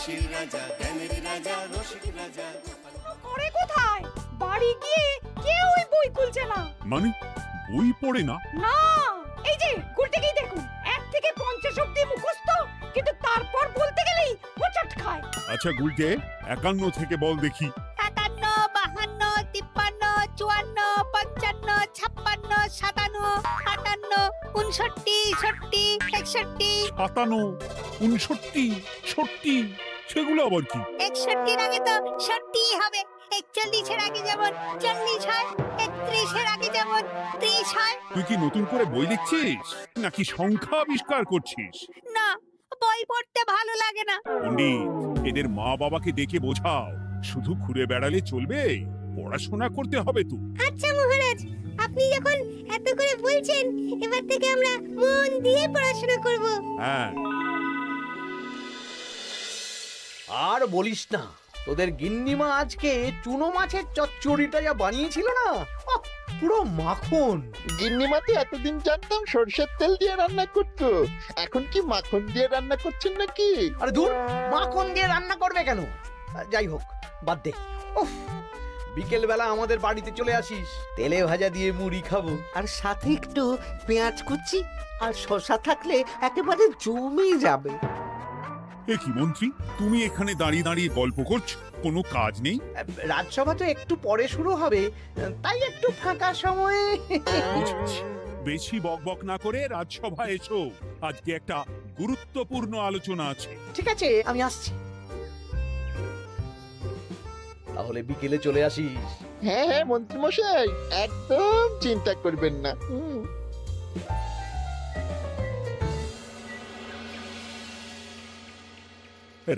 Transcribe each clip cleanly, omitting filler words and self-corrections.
হাসির রাজা, জ্ঞানের রাজা, রসিক রাজা। করে কোথায়? বাড়ি গিয়ে কেউই বই খুলছে না। মানে বই পড়ে না? না, এই যে গুলটেকেই দেখুন, 1 থেকে 50 অব্দি মুখস্থ, কিন্তু তারপর বলতে গেলেই হোঁচট খায়। আচ্ছা গুলটে, 51 থেকে বল দেখি। 51, 52, 53, 54, 55, 56, 57, 58, 59, 60, 61। 57, 59, 60, সেগুলো আবার কি? 61 আগে তো 60 হবে। 41 এর আগে যেমন 40 হয়, 31 এর আগে যেমন 30 হয়। তুই কি নতুন করে বই লিখছিস নাকি সংখ্যা আবিষ্কার করছিস? না, বই পড়তে ভালো লাগে না। পণ্ডিত, এদের মা বাবাকে ডেকে বোঝাও, শুধু ঘুরে বেড়ালে চলবে, পড়াশোনা করতে হবে তো। আচ্ছা মহারাজ, আপনি যখন এত করে বলছেন, এবার থেকে আমরা মন দিয়ে পড়াশোনা করব। হ্যাঁ, আর বলিস না, তোদের গিন্নিমা আজকে চুনো মাছের চচ্চড়িটা যা বানিয়েছিল না, আহ, পুরো মাখন। গিন্নিমাতে এতদিন জানতাম সরষের তেল দিয়ে রান্না করতো, এখন কি মাখন দিয়ে রান্না করছেন নাকি? আরে দূর, মাখন দিয়ে রান্না করবে কেন? যাই হোক, বাদ দে। উফ, বিকেল বেলা আমাদের বাড়িতে চলে আসিস, তেলে ভাজা দিয়ে মুড়ি খাবো। আর সাথে একটু পেঁয়াজ কুচি আর শসা থাকলে একেবারে জমে যাবে। এ কি মন্ত্রী, তুমি এখানে দাঁড়িয়ে দাঁড়িয়ে গল্প করছো, কোনো কাজ নেই? রাজসভা তো একটু পরে শুরু হবে, তাই একটু ফাঁকা সময়ে। বুঝেছি। বেশি বকবক না করে রাজসভায় এসো, আজকে একটা গুরুত্বপূর্ণ আলোচনা আছে। ঠিক আছে, আমি আসছি। তাহলে বিকেলে চলে আসিস। হ্যাঁ হ্যাঁ মন্ত্রী মশাই, একদম চিন্তা করবেন না।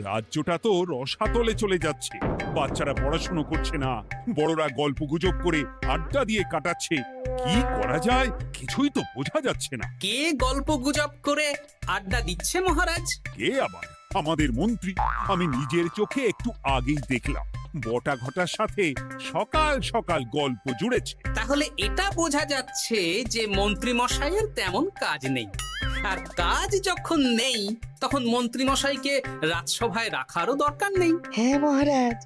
রাজ্যটা তো রসাতলে চলে যাচ্ছে, বাচ্চারা পড়াশুনো করছে না, বড়রা গল্প গুজব করে আড্ডা দিয়ে কাটাচ্ছে। কি করা যায় কিছুই তো বোঝা যাচ্ছে না। কে গল্প গুজব করে আড্ডা দিচ্ছে মহারাজ? কে আবার? আমাদের মন্ত্রী। আমি নিজের চোখে একটু আগেই দেখলাম, বটা ঘটার সাথে সকাল সকাল গল্প জুড়েছে। তাহলে এটা বোঝা যাচ্ছে যে মন্ত্রী মশাইয়ের তেমন কাজ নেই, আর কাজ যখন নেই তখন মন্ত্রী মশাইকে রাজসভায় রাখারও দরকার নেই। হ্যাঁ মহারাজ,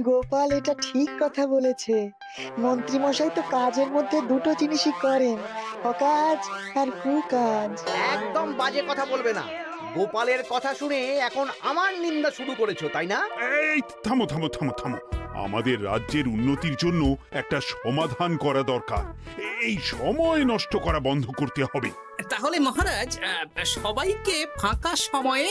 গোপাল এটা ঠিক কথা বলেছে। মন্ত্রী মশাই তো কাজের মধ্যে দুটো জিনিসই করেন, অকাজ আর কুকাজ। একদম বাজে কথা বলবে না। গোপালের কথা শুনে এখন আমার নিন্দা শুরু করেছো, তাই না? এই থামো থামো থামো থামো, আমাদের রাজ্যের উন্নতির জন্য একটা সমাধান করা দরকার। এই সময় নষ্ট করা বন্ধ করতে হবে। তাহলে মহারাজ, সবাইকে ফাঁকা সময়ে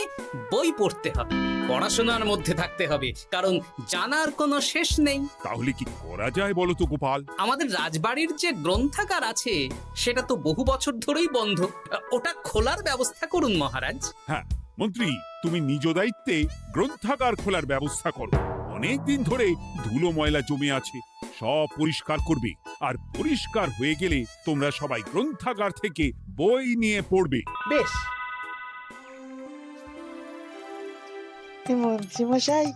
বই পড়তে হবে, পড়াশোনার মধ্যে থাকতে হবে, কারণ জানার কোনো শেষ নেই। তাহলে কি করা যায় বলো তো গোপাল? আমাদের রাজবাড়ির যে গ্রন্থাগার আছে সেটা তো বহু বছর ধরেই বন্ধ, ওটা খোলার ব্যবস্থা করুন মহারাজ। হ্যাঁ মন্ত্রী, তুমি নিজ দায়িত্বে গ্রন্থাগার খোলার ব্যবস্থা করো। অনেক দিন ধরে ধুলো ময়লা জমে আছে, সব পরিষ্কার করবে, আর পরিষ্কার হয়ে গেলে তোমরা সবাই গ্রন্থাগার থেকে বই নিয়ে পড়বে। বেশ। মন্ত্রী মশাই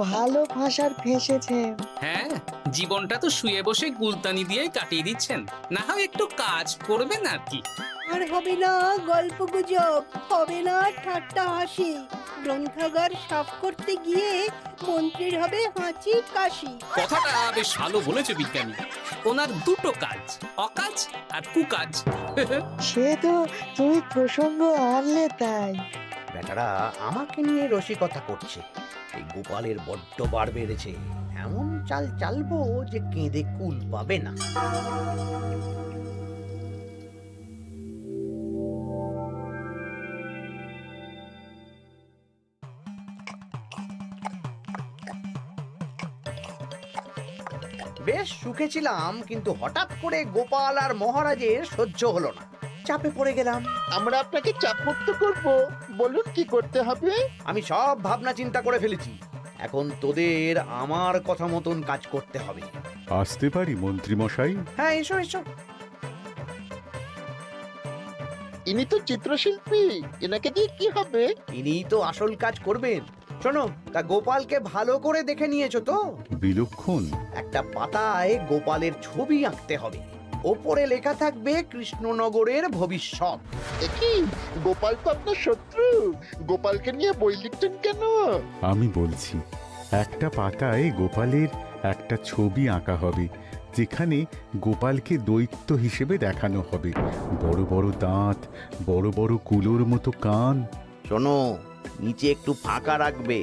ভালো ভাষার ফেঁসেছেন। হ্যাঁ, জীবনটা তো শুয়ে বসে গুলতানি দিয়ে কাটিয়ে দিচ্ছেন, না হয় একটু কাজ করবেন আর কি। আর হবে না গল্প গুজব, হবে না ঠাট্টা হাসি। গ্রন্থাগার সাফ করতে গিয়ে মন্ত্রীর হবে হাঁচি কাশি। কথাটা বেশ ভালো বলেছে বিজ্ঞানী। ওনার দুটো কাজ, অকাজ আর কুকাজ। সে তো তুমি প্রসঙ্গ আনলে তাই। বেটারা আমাকে নিয়ে রসিকতা করছে। এই গোপালের বড্ড বার বেড়েছে, এমন চাল চালবো যে কেঁদে কুল পাবে না। বেশ সুখে ছিলাম, কিন্তু হঠাৎ করে গোপাল আর মহারাজের সহ্য হলো না, চাপে পড়ে গেলাম। আমরা আপনাকে চাপমুক্ত করব, বলুন কি করতে হবে? আমি সব ভাবনা চিন্তা করে ফেলেছি, এখন তোদের আমার কথা মতন কাজ করতে হবে। আসতে পারি মন্ত্রী মশাই? হ্যাঁ, এসো এসো। ইনি তো চিত্রশিল্পী, এনাকে দিয়ে কি হবে? ইনিই তো আসল কাজ করবেন। শোনো, তা গোপালকে ভালো করে দেখে নিয়েছো তো? বিলক্ষণ। একটা পাতায় গোপালের ছবি আঁকতে হবে, ওপরে লেখা থাকবে কৃষ্ণনগরের ভবিষ্যৎ। কি গোপাল তো আপনার শত্রু, গোপালকে নিয়ে বই লিখতেন কেন? আমি বলছি, একটা পাতায় গোপালের একটা ছবি আঁকা হবে, যেখানে গোপালকে দৈত্য হিসেবে দেখানো হবে। বড় বড় দাঁত, বড় বড় কুলোর মতো কান। শোনো, নিচে একটু ফাঁকা রাখবে,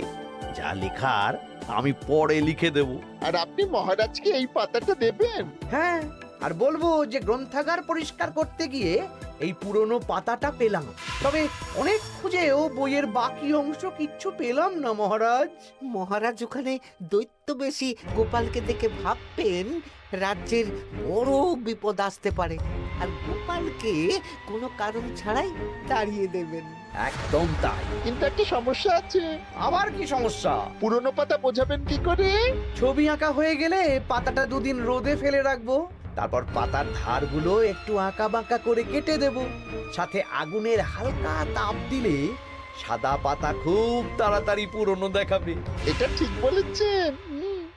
যা লেখার আমি পরে লিখে দেব। আর আপনি মহারাজকে এই পাতাটা দেবেন? হ্যাঁ, আর বলবো যে গ্রন্থাগার পরিষ্কার করতে গিয়ে এই পুরনো পাতাটা পেলাম, তবে অনেক খুঁজেও বইয়ের বাকি অংশ কিচ্ছু পেলাম না মহারাজ। মহারাজ ওখানে দৈত্য বেশি গোপালকে দেখে ভাববেন রাজ্যের বড় বিপদ আসতে পারে, আর গোপালকে কোনো কারণ ছাড়াই তাড়িয়ে দেবেন। একদম তাই। কিন্তু একটা সমস্যা আছে। আবার কি সমস্যা? পুরনো পাতা বোঝাবেন কি করে? ছবি আঁকা হয়ে গেলে পাতাটা দুদিন রোদে ফেলে রাখবো, তারপর পাতার ধারগুলো একটু আঁকা বাঁকা করে কেটে দেব, সাথে আগুনের হালকা তাপ দিলে সাদা পাতা খুব তাড়াতাড়ি পুরনো দেখাবে। এটা ঠিক বলেছেন।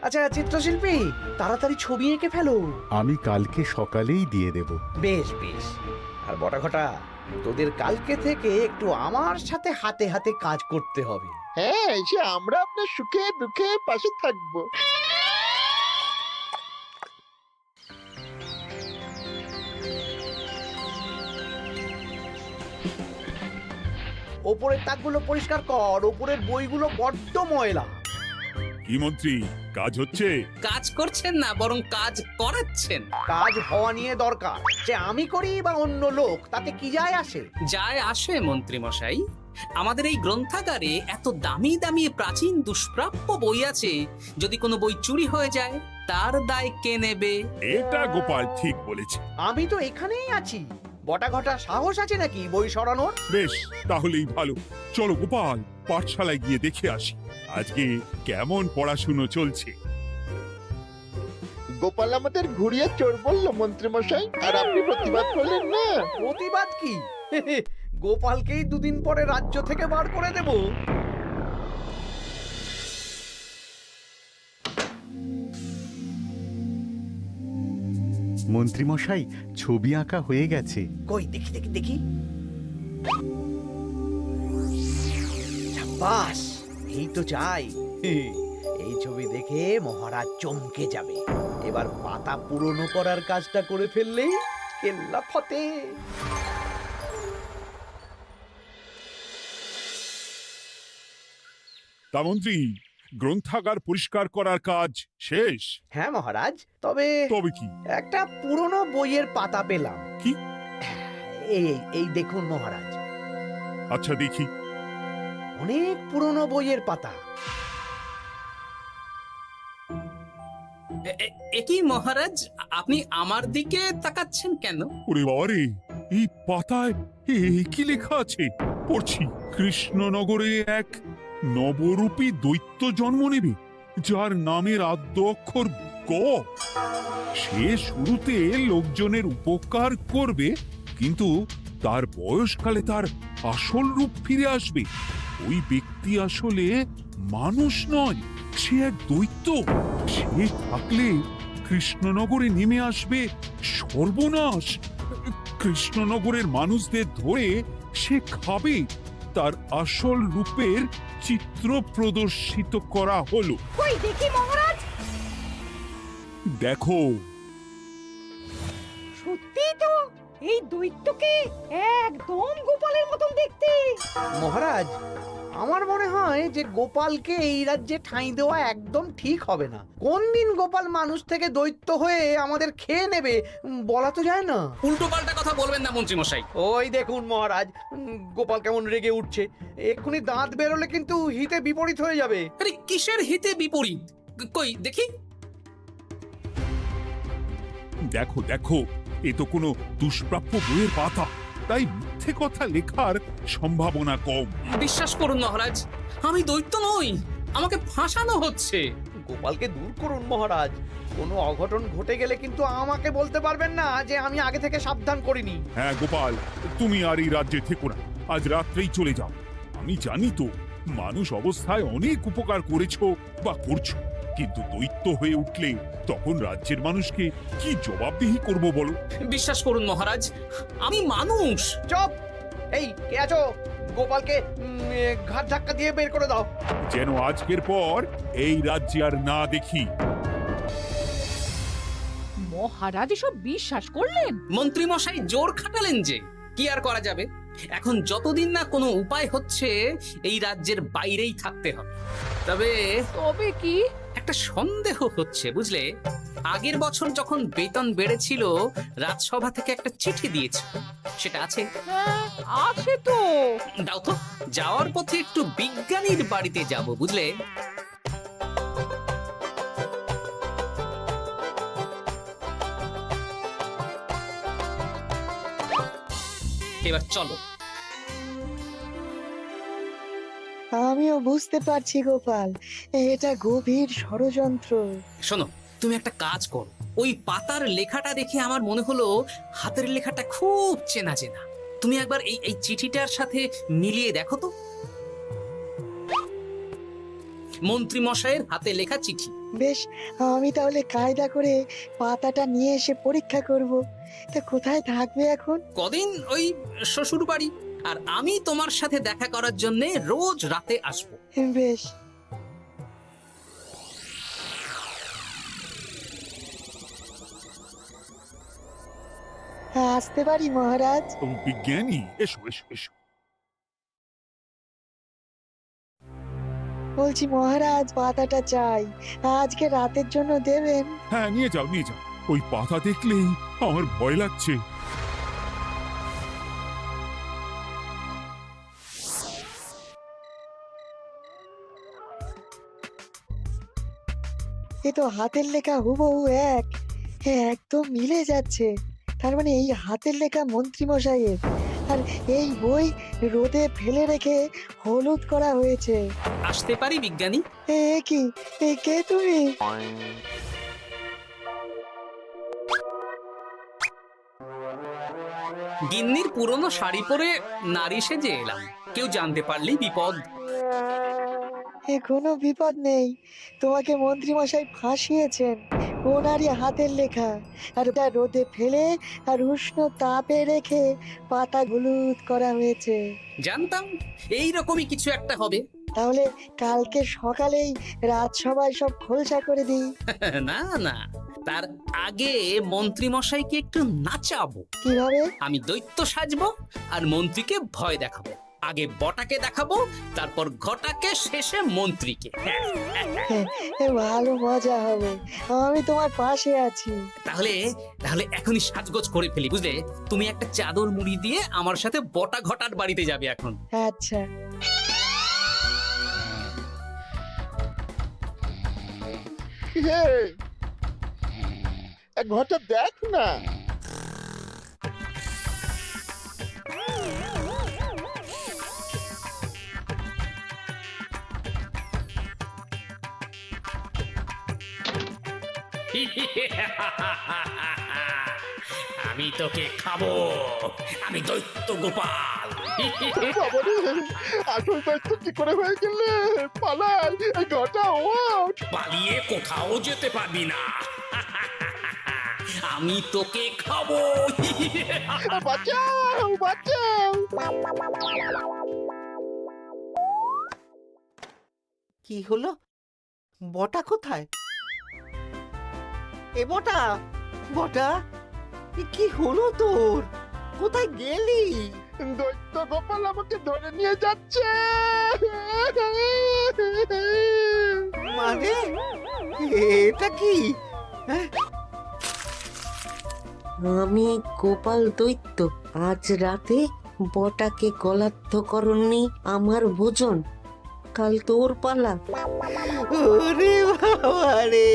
আচ্ছা চিত্রশিল্পী, তাড়াতাড়ি ছবি এঁকে ফেলো। আমি কালকে সকালেই দিয়ে দেব। বেশ বেশ। আর বটা ঘটা, তোদের কালকে থেকে একটু আমার সাথে হাতে হাতে কাজ করতে হবে। হ্যাঁ, সে আমরা আপনার সুখে দুঃখে পাশে থাকবো। ওপরের তাকগুলো পরিষ্কার কর, ওপরের বইগুলো বড্ড ময়লা। কি মন্ত্রী, কাজ হচ্ছে? কাজ করছেন না, বরং কাজ করাচ্ছেন। কাজ হওয়া নিয়ে দরকার, সে আমি করি বা অন্য লোক, তাতে কি যায় আসে? যায় আসে মন্ত্রী মশাই। আমাদের এই গ্রন্থাগারে এত দামি দামি প্রাচীন দুষ্প্রাপ্য বই আছে, যদি কোনো বই চুরি হয়ে যায় তার দায় কে নেবে? এটা গোপাল ঠিক বলেছে। আমি তো এখানেই আছি, বটা ঘটা সাহস আছে নাকি বই সরানোর? বেশ, তাহলেই ভালো। চলো গোপাল, পাঠশালায় গিয়ে দেখে আসি আজকে কেমন পড়াশুনো চলছে। গোপাল আমাদের ঘুরিয়ে চোর বললো মন্ত্রী মশাই, আর আপনি প্রতিবাদ করলেন না। প্রতিবাদ কি? গোপালকেই দুদিন পরে রাজ্য থেকে বার করে দেব। মন্ত্রীমশাই, ছবি আঁকা হয়ে গেছে। কই দেখি দেখি দেখি। বাস, এই তো চাই। এই ছবি দেখে মহারাজ চমকে যাবে। এবার পাতা পুরনো করার কাজটা করে ফেললেই কেল্লা ফতে। তা মন্ত্রী, গ্রন্থাগার পরিষ্কার করার কাজ শেষ? হ্যাঁ মহারাজ, তবে তবে কি? একটা পুরনো বইয়ের পাতা পেলাম। কি? এই এই দেখুন মহারাজ, আচ্ছা দেখি। অনেক পুরনো বইয়ের পাতা। একই মহারাজ, আপনি আমার দিকে তাকাচ্ছেন কেন? ওরে বাবারে, এই পাতায় কি লেখা আছে? পড়ছি, কৃষ্ণনগরে এক নবরূপী দৈত্য জন্ম নেবে, যার নামের আদ্য অক্ষর গ। সে শুরুতে লোকজনের উপকার করবে, কিন্তু তার বয়সকালে তার আসল রূপ ফিরে আসবে। ওই ব্যক্তি আসলে মানুষ নয়, সে এক দৈত্য। সে থাকলে কৃষ্ণনগরে নেমে আসবে সর্বনাশ। কৃষ্ণনগরের মানুষদের ধরে সে খাবে। তার আসল রূপের চিত্র প্রদর্শিত করা হলো। কই দেখি মহারাজ। দেখো, সত্যি তো, এই দৈত্যকে একদম গোপালের মতন দেখতে। মহারাজ, আমার মনে হয় যে গোপালকে এই রাজ্যে ঠাঁই দেওয়া একদম ঠিক হবে না। কোন দিন গোপাল মানুষ থেকে দৈত্য হয়ে আমাদের খেয়ে নেবে বলা তো যায় না। উল্টো পাল্টা কথা বলবেন না মন্ত্রী মশাই। ওই দেখুন মহারাজ, গোপাল কেমন রেগে উঠছে। এক্ষুনি দাঁত বেরোলে কিন্তু হিতে বিপরীত হয়ে যাবে। আরে কিসের হিতে বিপরীত? কই দেখি। দেখো দেখো, এ তো কোনো দুষ্প্রাপ্য বইয়ের পাতা, তাই মিথ্যে কথা লেখার সম্ভাবনা কম। বিশ্বাস করুন মহারাজ, আমি দৈত্য নই, আমাকে ফাঁসানো হচ্ছে। গোপালকে দূর করুন মহারাজ, কোনো অঘটন ঘটে গেলে কিন্তু আমাকে বলতে পারবেন না যে আমি আগে থেকে সাবধান করিনি। হ্যাঁ গোপাল, তুমি আর এই রাজ্যে থেকো না, আজ রাত্রেই চলে যাও। আমি জানি তো, মানুষ অবস্থায় অনেক উপকার করেছো বা করছো, কিন্তু দৈত্য হয়ে উঠলে তখন রাজ্যের মানুষকে কি জবাবদিহি করব বলো? বিশ্বাস করুন মহারাজ, আমি মানুষ। চুপ! এই কে আছো? গোপালকে ঘাট ধাক্কা দিয়ে বের করে দাও। যেন আজকের পর এই রাজ্যে আর না দেখি। মহারাজ এসব বিশ্বাস করলেন? মন্ত্রী মশাই জোর খাটালেন যে, কি আর করা যাবে। এখন যতদিন না কোনো উপায় হচ্ছে এই রাজ্যের বাইরেই থাকতে হবে। তবে কি? একটা সন্দেহ হচ্ছে বুঝলে। আগের বছর যখন বেতন বেড়েছিল, রাজসভা থেকে একটা চিঠি দিয়েছে, সেটা আছে? হ্যাঁ, আছে তো। দাও তো, যাওয়ার পথে একটু বিজ্ঞানীর বাড়িতে যাব বুঝলে। এবার চলো। আমিও বুঝতে পারছি গোপাল, এটা গভীর ষড়যন্ত্র। শোনো, তুমি একটা কাজ করো। ওই পাতার লেখাটা দেখে আমার মনে হলো হাতের লেখাটা খুব চেনা চেনা। তুমি একবার এই চিঠিটার সাথে মিলিয়ে দেখো তো। মন্ত্রী মশাইয়ের হাতে লেখা চিঠি। বেশ, আমি তাহলে কায়দা করে পাতাটা নিয়ে এসে পরীক্ষা করব। তা কোথায় থাকবে এখন? কদিন ওই শ্বশুর বাড়ি, আর আমি তোমার সাথে দেখা করার জন্য রোজ রাতে আসবো। বেশ। আসতে পারি মহারাজ? বিজ্ঞানী, এসো এসো এসো। বলছি মহারাজ, পাতাটা চাই, আজকে রাতের জন্য দেবেন? হ্যাঁ, নিয়ে যাও নিয়ে যাও। ওই পাতা দেখলেই আমার ভয় লাগছে। এ তো হাতের লেখা হুবহু এক। একদম মিলে যাচ্ছে। তার মানে এই হাতের লেখা মন্ত্রী মশাইয়ের, আর এই বই রোদে ফেলে রেখে হলুদ করা হয়েছে। আসতে পারি বিজ্ঞানী? এ কি, এ কে তুমি? গিন্নির পুরনো শাড়ি পরে নারী সেজে এলাম, কেউ জানতে পারলেই বিপদ। এ কোনো বিপদ নেই, তোমাকে মন্ত্রী মশাই ফাঁসিয়েছেন। ওনারই হাতের লেখা, আর ওটা রোদে ফেলে আর উষ্ণ তাপে রেখে পাতা হলুদ করা হয়েছে। জানতাম এইরকমই কিছু একটা হবে। তাহলে কালকে সকালেই রাজসভায় সব খোলসা করে দিই। না না, তার আগে মন্ত্রী মশাইকে একটু নাচাবো। কিভাবে? আমি দৈত্য সাজবো আর মন্ত্রীকে ভয় দেখাবো। আগে বটাকে দেখাবো, তারপর ঘটাকে, শেষে মন্ত্রীকে। ভালো মজা হবে, আমি তোমার পাশে আছি। তাহলে তাহলে এখনই সাজগোজ করে ফেলি বুঝলে। তুমি একটা চাদর মুড়ি দিয়ে আমার সাথে বটা ঘটার বাড়িতে যাবে এখন। আচ্ছা। হে, এক ঘটা দেখ না। আমি তোকে খাবো, আমি দৈত্য গোপাল। বাবারে, আসল দায়িত্ব কি করে হয়ে গেলে? পালাই, এই ঘটা ওঠ। পালিয়ে কোথাও যেতে পারবি না, আমি তোকে খাবো। বাঁচাও বাঁচাও। কি হলো? বটা কোথায়? এ বটা, বটা, এ কি হলো তোর? কোথায় গেলি? দৈত্য গোপাল আমাকে ধরে নিয়ে যাচ্ছে। মানে এটা কি? আমি গোপাল দৈত্য। আজ রাতে বটাকে গলাদ্ধকরণী আমার ভোজন, কাল তোর পালা। ওরে বাবা রে,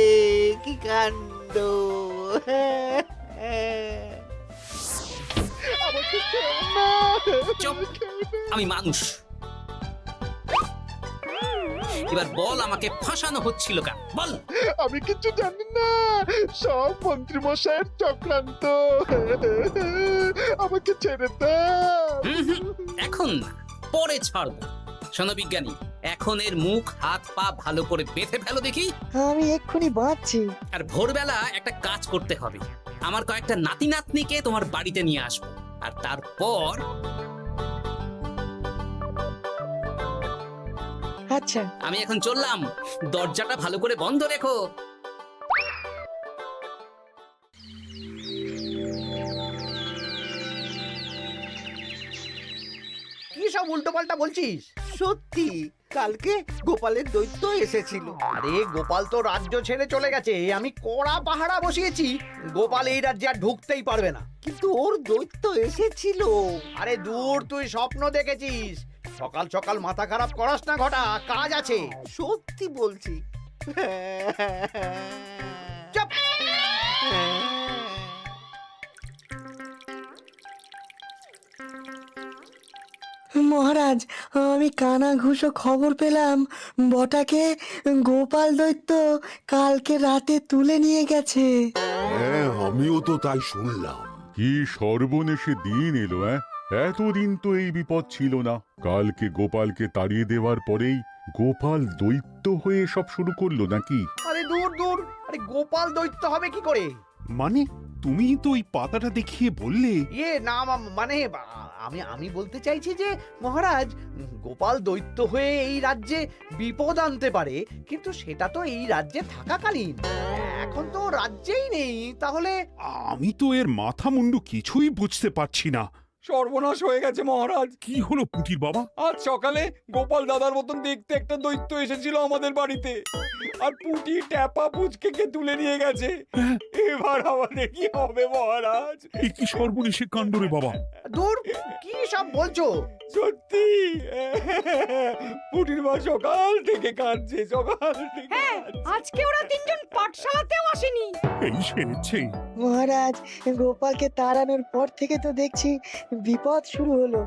কি কাণ্ড! আমাকে খেও না। চুপ, আমি মানুষ। এবার বল, আমাকে ফাঁসানো হচ্ছিল কেন? বল। আমি কিছু জানি না, সব মন্ত্রী মশাইয়ের চক্রান্ত। আমাকে ছেড়ে দাও। এখন না, পরে ছাড়বো। শোনো বিজ্ঞানী, এখন এর মুখ হাত পা ভালো করে বেঁধে ফেলো দেখি। আমি এক্ষুনি বাঁচছি। আর ভোরবেলা একটা কাজ করতে হবে, আমার কয়েকটা নাতি নাতনিকে তোমার বাড়িতে নিয়ে আসবো, আর তারপর আচ্ছা, আমি এখন চললাম, দরজাটা ভালো করে বন্ধ রেখো। কি সব উল্টো পাল্টা বলছিস? সত্যি কালকে গোপালের দৈত্য এসেছিল। আরে গোপাল তো রাজ্য ছেড়ে চলে গেছে, আমি কড়া পাহারা বসিয়েছি। গোপাল এই রাজ্যে আর ঢুকতেই পারবে না। কিন্তু ওর দৈত্য এসেছিল। আরে দূর, তুই স্বপ্ন দেখেছিস। সকাল সকাল মাথা খারাপ করাস না ঘটা, কাজ আছে। সত্যি বলছি। চুপ! মহারাজ, আমি কানা ঘুষো খবর পেলাম বটাকে গোপাল দৈত্য কালকে রাতে তুলে নিয়ে গেছে। হ্যাঁ, আমিও তো তাই শুনলাম। কি সর্বনেশে দিন এলো! এতদিন তো এই বিপদ ছিল না। কালকে গোপালকে তাড়িয়ে দেওয়ার পরেই গোপাল দৈত্য হয়ে সব শুরু করলো নাকি? আরে দূর দূর, আরে গোপাল দৈত্য হবে কি করে? মানে তুমি তো ওই পাতাটা দেখিয়ে বললে। না মানে আমি বলতে চাইছি যে মহারাজ, গোপাল দৈত্য হয়ে এই রাজ্যে বিপদ আনতে পারে, কিন্তু সেটা তো এই রাজ্যে থাকাকালীন। এখন তো রাজ্যেই নেই, তাহলে আমি তো এর মাথা মুন্ডু কিছুই বুঝতে পারছি না। সর্বনাশ হয়ে গেছে মহারাজ। কি হলো পুটির বাবা? আজ সকালে গোপাল দাদার মতন দেখতে একটা দৈত্য এসেছিল আমাদের বাড়িতে, আর পুটি ট্যাপা পুচকে তুলে নিয়ে গেছে। এবার আমাদের কি হবে মহারাজ? এ কি সর্বনেশে কাণ্ড রে বাবা! দূর, কি সব বলছো? সত্যি পুটির মা সকাল থেকে কাঁদছে, সকাল থেকে। হ্যাঁ, আজকে ওরা তিনজন পাঠশালাতেও আসেনি। এই সেরেছে। মহারাজ, গোপালকে তাড়ানোর পর থেকে তো দেখছি বিপদ শুরু হলো।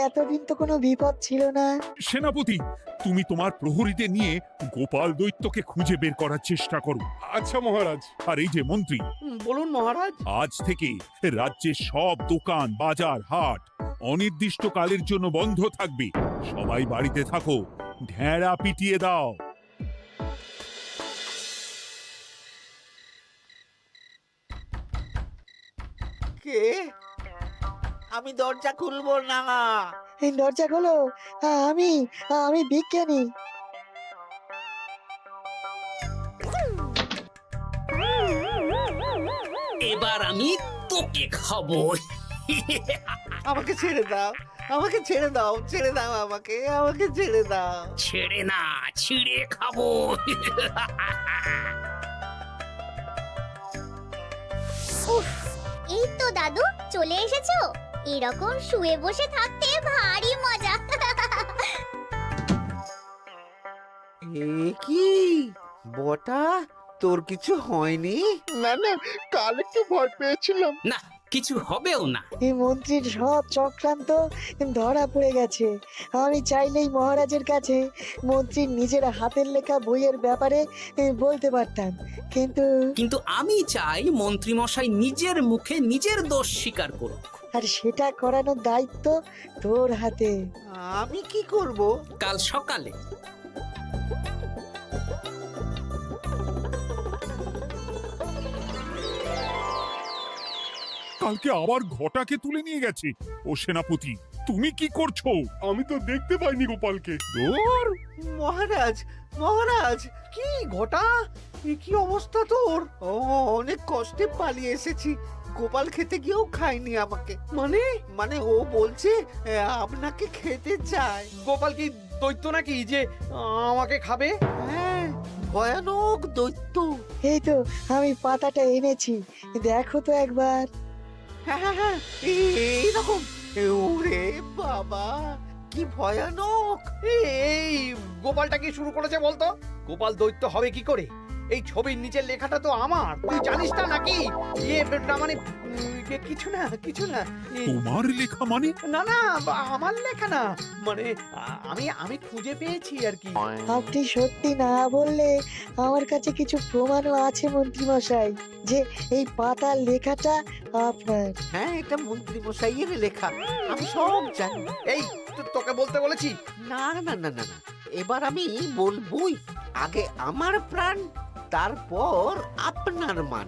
এতদিন তো কোনো বিপদ ছিল না। সেনাপতি, তুমি তোমার প্রহরীদের নিয়ে গোপাল দৈত্যকে খুঁজে বের করার চেষ্টা করো। আচ্ছা মহারাজ। আর এই যে মন্ত্রী, বলুন মহারাজ। আজ থেকে রাজ্যের সব দোকান, বাজার, হাট অনির্দিষ্টকালের জন্য বন্ধ থাকবে। সবাই বাড়িতে থাকো, ঢেঁড়া পিটিয়ে দাও। কে? আমি দরজা খুলবো না। এই দরজা খোলো। আমি আমি বিজ্ঞানী। এবার আমি তোকে খাবো। আমাকে ছেড়ে দাও, আমাকে ছেড়ে দাও, ছেড়ে দাও, আমাকে আমাকে ছেড়ে দাও। ছেড়ে না, ছিঁড়ে খাবো। এই তো দাদু চলে এসেছো। এরকম শুয়ে বসে থাকতে ভারী মজা। এ কি বটা, তোর কিছু হয়নি? না না, কাল একটু ভয় পেয়েছিলাম। না, কিছু হবেও না। এই মন্ত্রীর সব চক্রান্ত ধরা পড়ে গেছে। আমি চাইলেই মহারাজের কাছে মন্ত্রীর নিজের হাতের লেখা বইয়ের ব্যাপারে বলতে পারতাম, কিন্তু আমি চাই মন্ত্রী মশাই নিজের মুখে নিজের দোষ স্বীকার করুক। আর সেটা করানোর দায়িত্ব তোর হাতে। আমি কি করব? কাল সকালে কালকে আবার ঘটাকে তুলে নিয়ে গেছে। ও সেনাপতি, তুমি কি করছো? আমি তো দেখতে পাইনি গোপালকে। দূর! মহারাজ, মহারাজ, কি ঘটা, কি অবস্থা তোর? ও অনেক কষ্টে পালিয়ে এসেছি। গোপাল খেতে গিয়েও খায়নি আমাকে। মানে মানে ও বলছে আপনাকে খেতে চায়। গোপাল কি দৈত্য নাকি যে আমাকে খাবে? হ্যাঁ, ভয়ানক দৈত্য। এই তো আমি পাতাটা এনেছি, দেখো তো একবার। হ্যাঁ হ্যাঁ হ্যাঁ, এইরকম। ওরে বাবা, কি ভয়ানক! এই গোপালটা কি শুরু করেছে বলতো? গোপাল দৈত্য হবে কি করে? এই ছবির নিচের লেখাটা তো আমার, তুই জানিস না নাকি? না মানে কিছু না, কিছু না। তোমার লেখা মানে? না না, আমার লেখা না, মানে আমি খুঁজে পেয়েছি আর কি। আপনি সত্যি না বললে আমার কাছে কিছু প্রমাণও আছে মন্ত্রী মশাই, যে এই পাতার লেখাটা আপনার। হ্যাঁ, এটা মন্ত্রী মশাইয়ের লেখা, আমি সব জানি। এই তোকে বলতে বলেছি। না না না না না, এবার আমি বলবই, আগে আমার প্রাণ, তারপর আপনার মান।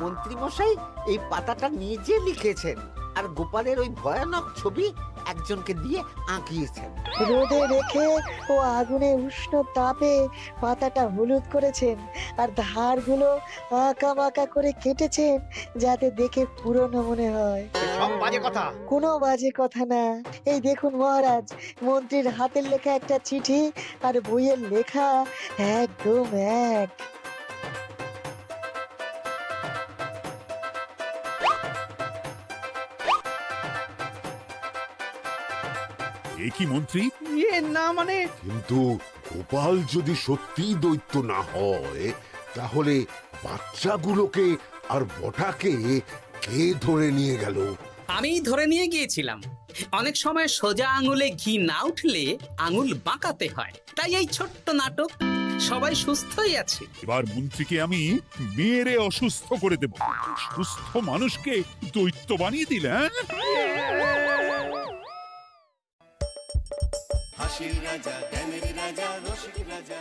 মন্ত্রী মশাই এই পাতাটা নিজে লিখেছেন আর গোপালের ওই ভয়ানক ছবি একজনকে দিয়ে আঁকিয়েছেন। রোদে রেখে ও আগুনে উষ্ণ তাপে পাতাটা হলুদ করেছেন আর ধারগুলো আঁকা বাঁকা করে কেটেছেন যাতে দেখে পুরনো মনে হয়। সব বাজে কথা। কোনো বাজে কথা না। এই দেখুন মহারাজ, মন্ত্রীর হাতের লেখা একটা চিঠি আর বইয়ের লেখা একদম এক। এ কি মন্ত্রী? না মানে কিন্তু গোপাল যদি সত্যি দৈত্য না হয় তাহলে বাচ্চাগুলোকে আর বটাকে কে ধরে নিয়ে গেল? আমি ধরে নিয়ে গিয়েছিলাম। অনেক সময় সোজা আঙুলে ঘি না উঠলে আঙুল বাঁকাতে হয়, তাই এই ছোট্ট নাটক। সবাই সুস্থই আছে। এবার মন্ত্রীকে আমি মেরে অসুস্থ করে দেব। সুস্থ মানুষকে দৈত্য বানিয়ে দিলে, হাসির রাজা, জ্ঞানের রাজা, রসিক রাজা।